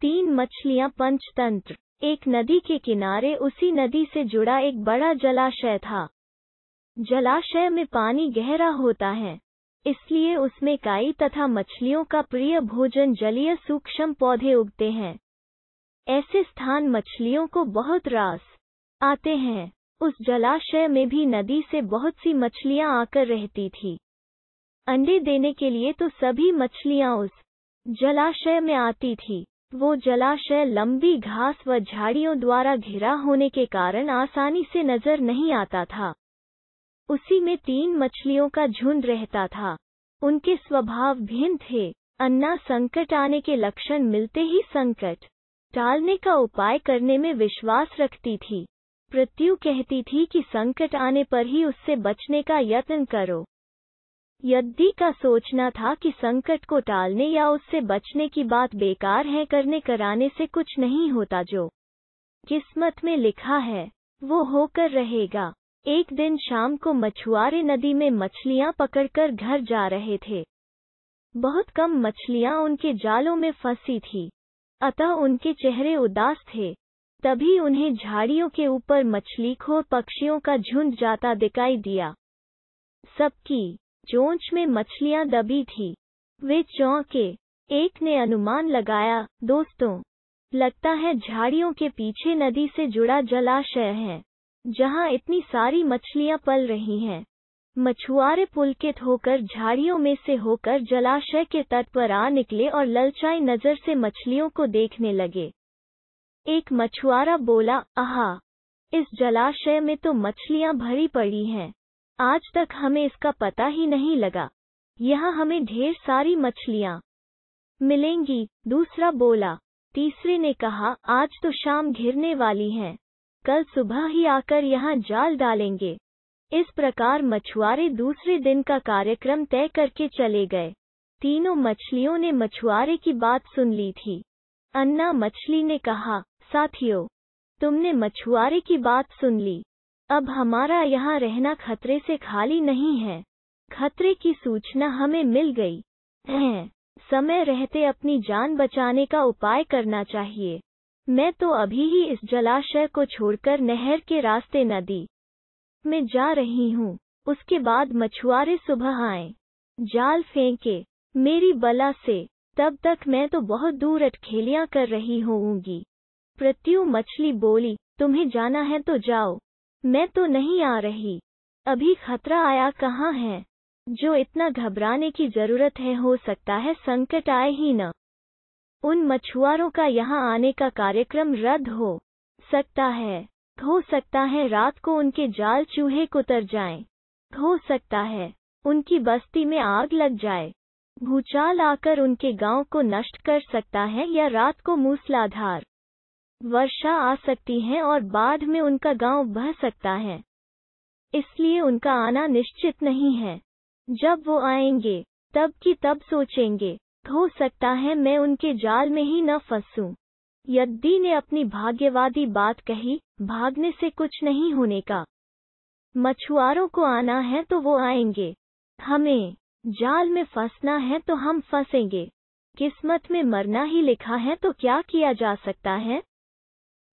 3 मछलियां पंचतंत्र। एक नदी के किनारे उसी नदी से जुड़ा एक बड़ा जलाशय था। जलाशय में पानी गहरा होता है, इसलिए उसमें काई तथा मछलियों का प्रिय भोजन जलीय सूक्ष्म पौधे उगते हैं। ऐसे स्थान मछलियों को बहुत रास आते हैं। उस जलाशय में भी नदी से बहुत सी मछलियां आकर रहती थी। अंडे देने के लिए तो सभी मछलियां उस जलाशय में आती थी। वो जलाशय लंबी घास व झाड़ियों द्वारा घिरा होने के कारण आसानी से नजर नहीं आता था। उसी में 3 मछलियों का झुंड रहता था। उनके स्वभाव भिन्न थे। अन्ना संकट आने के लक्षण मिलते ही संकट टालने का उपाय करने में विश्वास रखती थी। पृथ्वी कहती थी कि संकट आने पर ही उससे बचने का यत्न करो। यद्दी का सोचना था कि संकट को टालने या उससे बचने की बात बेकार है, करने कराने से कुछ नहीं होता। जो किस्मत में लिखा है वो होकर रहेगा। एक दिन शाम को मछुआरे नदी में मछलियां पकड़कर घर जा रहे थे। बहुत कम मछलियां उनके जालों में फंसी थी, अतः उनके चेहरे उदास थे। तभी उन्हें झाड़ियों के ऊपर मछलीखोर पक्षियों का झुंड जाता दिखाई दिया। सबकी चोंच में मछलियां दबी थी। वे चौंके। एक ने अनुमान लगाया, दोस्तों, लगता है झाड़ियों के पीछे नदी से जुड़ा जलाशय है, जहां इतनी सारी मछलियां पल रही हैं। मछुआरे पुलकित होकर झाड़ियों में से होकर जलाशय के तट पर आ निकले और ललचाई नजर से मछलियों को देखने लगे। एक मछुआरा बोला, आहा, इस जलाशय में तो मछलियां भरी पड़ी हैं। आज तक हमें इसका पता ही नहीं लगा। यहाँ हमें ढेर सारी मछलियां मिलेंगी। दूसरा बोला। तीसरे ने कहा, आज तो शाम घिरने वाली है, कल सुबह ही आकर यहाँ जाल डालेंगे। इस प्रकार मछुआरे दूसरे दिन का कार्यक्रम तय करके चले गए। तीनों मछलियों ने मछुआरे की बात सुन ली थी। अन्ना मछली ने कहा, साथियों, तुमने मछुआरे की बात सुन ली। अब हमारा यहाँ रहना खतरे से खाली नहीं है। खतरे की सूचना हमें मिल गई है। समय रहते अपनी जान बचाने का उपाय करना चाहिए। मैं तो अभी ही इस जलाशय को छोड़कर नहर के रास्ते नदी में जा रही हूँ। उसके बाद मछुआरे सुबह आए, जाल फेंके मेरी बला से। तब तक मैं तो बहुत दूर अटखेलियां कर रही होऊंगी। पृथ्वी मछली बोली, तुम्हें जाना है तो जाओ, मैं तो नहीं आ रही। अभी खतरा आया कहाँ है, जो इतना घबराने की जरूरत है। हो सकता है संकट आए ही न। उन मछुआरों का यहाँ आने का कार्यक्रम रद्द हो सकता है। हो सकता है रात को उनके जाल चूहे कुतर जाएं। हो सकता है उनकी बस्ती में आग लग जाए। भूचाल आकर उनके गांव को नष्ट कर सकता है, या रात को मूसलाधार वर्षा आ सकती है और बाढ़ में उनका गांव बह सकता है। इसलिए उनका आना निश्चित नहीं है। जब वो आएंगे तब की तब सोचेंगे। हो सकता है मैं उनके जाल में ही न फंसूं। यद्दी ने अपनी भाग्यवादी बात कही, भागने से कुछ नहीं होने का। मछुआरों को आना है तो वो आएंगे, हमें जाल में फंसना है तो हम फंसेंगे। किस्मत में मरना ही लिखा है तो क्या किया जा सकता है।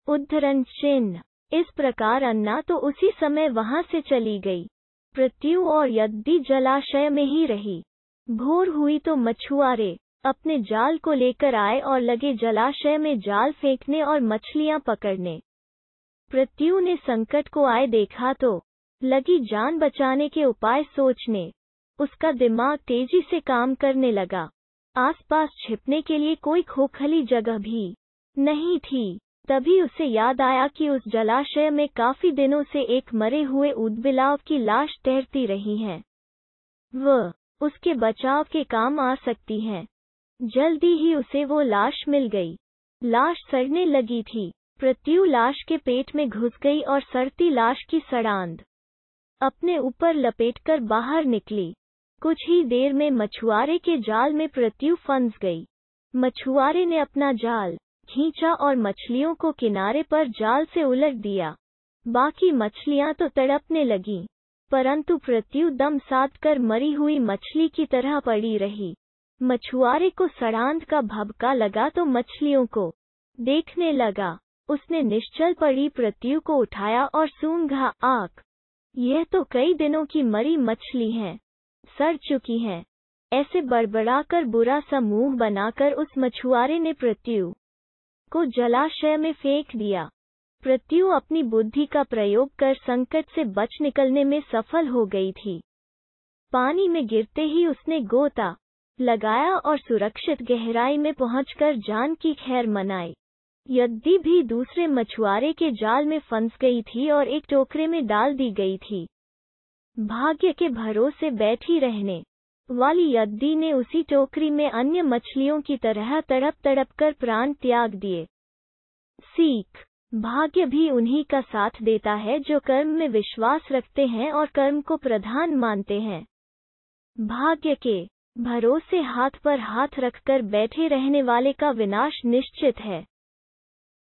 उद्धरण चिन्ह। इस प्रकार अन्ना तो उसी समय वहां से चली गई। पृथ्वी और यद्दी जलाशय में ही रही। भोर हुई तो मछुआरे अपने जाल को लेकर आए और लगे जलाशय में जाल फेंकने और मछलियां पकड़ने। पृथ्वी ने संकट को आए देखा तो लगी जान बचाने के उपाय सोचने। उसका दिमाग तेजी से काम करने लगा। आसपास छिपने के लिए कोई खोखली जगह भी नहीं थी। तभी उसे याद आया कि उस जलाशय में काफी दिनों से एक मरे हुए ऊदबिलाव की लाश तैरती रही है। वह उसके बचाव के काम आ सकती है। जल्दी ही उसे वो लाश मिल गई। लाश सड़ने लगी थी। पृथ्वी लाश के पेट में घुस गई और सड़ती लाश की सड़ांध अपने ऊपर लपेटकर बाहर निकली। कुछ ही देर में मछुआरे के जाल में पृथ्वी फंस गई। मछुआरे ने अपना जाल खींचा और मछलियों को किनारे पर जाल से उलट दिया। बाकी मछलियां तो तड़पने लगीं, परंतु पृथ्वी दम साधकर मरी हुई मछली की तरह पड़ी रही। मछुआरे को सड़ांध का भभका लगा तो मछलियों को देखने लगा। उसने निश्चल पड़ी पृथ्वी को उठाया और सूंघा, आक! यह तो कई दिनों की मरी मछली है, सड़ चुकी है। ऐसे बड़बड़ाकर बुरा सा मुंह बनाकर उस मछुआरे ने पृथ्वी को जलाशय में फेंक दिया। पृथ्वी अपनी बुद्धि का प्रयोग कर संकट से बच निकलने में सफल हो गई थी। पानी में गिरते ही उसने गोता लगाया और सुरक्षित गहराई में पहुंचकर जान की खैर मनाई। यद्यपि भी दूसरे मछुआरे के जाल में फंस गई थी और एक टोकरे में डाल दी गई थी। भाग्य के भरोसे बैठी रहने वाली यद्दी ने उसी टोकरी में अन्य मछलियों की तरह तड़प तड़प कर प्राण त्याग दिए। सीख: भाग्य भी उन्हीं का साथ देता है जो कर्म में विश्वास रखते हैं और कर्म को प्रधान मानते हैं। भाग्य के भरोसे हाथ पर हाथ रखकर बैठे रहने वाले का विनाश निश्चित है।